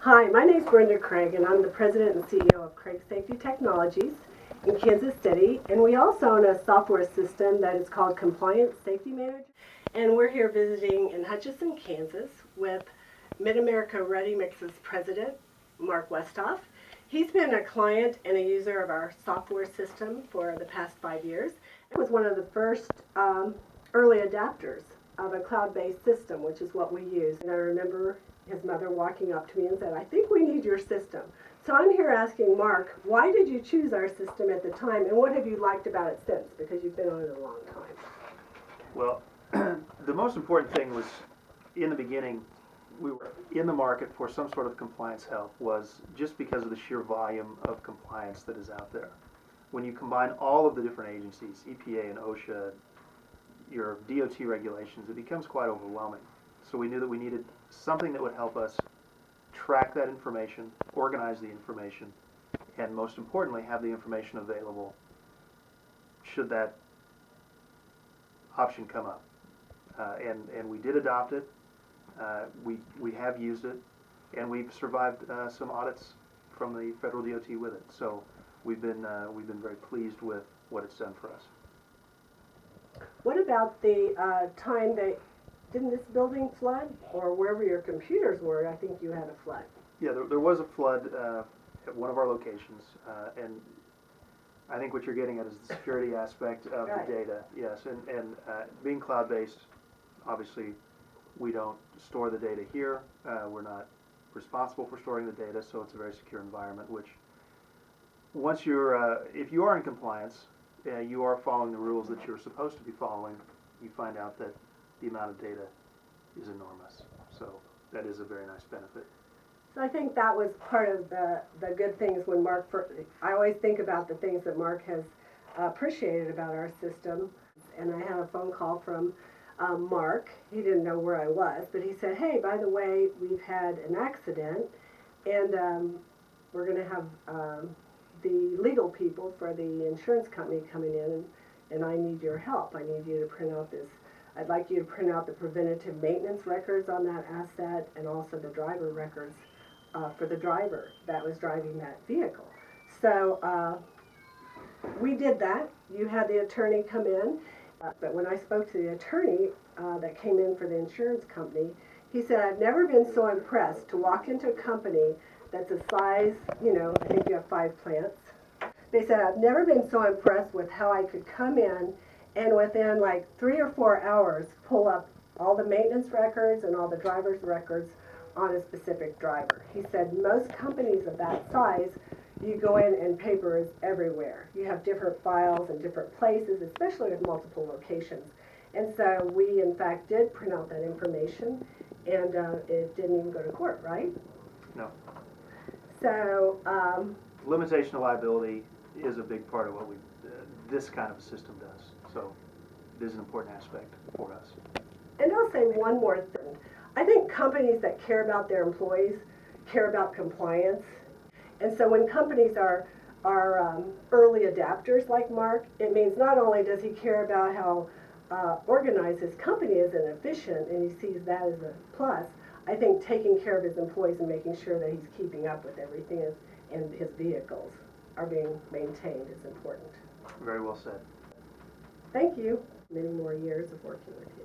Hi, my name is Brenda Craig, and I'm the president and CEO of Craig Safety Technologies in Kansas City. And we also own a software system that is called Compliance Safety Manager. And we're here visiting in Hutchinson, Kansas with Mid-America Ready Mix's president, Marc Westoff. He's been a client and a user of our software system for the past 5 years. It was one of the first early adapters of a cloud-based system, which is what we use. And I remember his mother walking up to me and said, "I think we need your system." So I'm here asking Marc, why did you choose our system at the time, and what have you liked about it since? Because you've been on it a long time. Well, the most important thing was, in the beginning, we were in the market for some sort of compliance help, was just because of the sheer volume of compliance that is out there. When you combine all of the different agencies, EPA and OSHA, your DOT regulations, it becomes quite overwhelming. So we knew that we needed something that would help us track that information, organize the information, and most importantly, have the information available should that option come up. And we did adopt it. We have used it, and we've survived some audits from the federal DOT with it. So we've been very pleased with what it's done for us. What about the time that, didn't this building flood? Or wherever your computers were, I think you had a flood. Yeah, there was a flood at one of our locations, and I think what you're getting at is the security aspect of Right. the data. Yes, and being cloud-based, obviously, we don't store the data here. We're not responsible for storing the data, so it's a very secure environment. Which, once if you are in compliance, you are following the rules that you're supposed to be following. You find out that the amount of data is enormous. So that is a very nice benefit. So I think that was part of the good things when Marc, I always think about the things that Marc has appreciated about our system. And I had a phone call from Marc. He didn't know where I was, but he said, "Hey, by the way, we've had an accident, and we're going to have the legal people for the insurance company coming in, and I need your help. I need you to print out this. I'd like you to print out the preventative maintenance records on that asset and also the driver records for the driver that was driving that vehicle." So we did that. You had the attorney come in, but when I spoke to the attorney that came in for the insurance company, he said, "I've never been so impressed to walk into a company that's a size, I think you have 5 plants. They said, I've never been so impressed with how I could come in and within like 3 or 4 hours pull up all the maintenance records and all the driver's records on a specific driver." He said most companies of that size, you go in and paper is everywhere. You have different files in different places, especially with multiple locations. And so we in fact did print out that information, and it didn't even go to court, right? No. So Limitation of liability is a big part of what this kind of a system does. So it is an important aspect for us. And I'll say one more thing. I think companies that care about their employees care about compliance. And so when companies are early adapters like Marc, it means not only does he care about how organized his company is and efficient, and he sees that as a plus, I think taking care of his employees and making sure that he's keeping up with everything and his vehicles are being maintained is important. Very well said. Thank you. Many more years of working with you.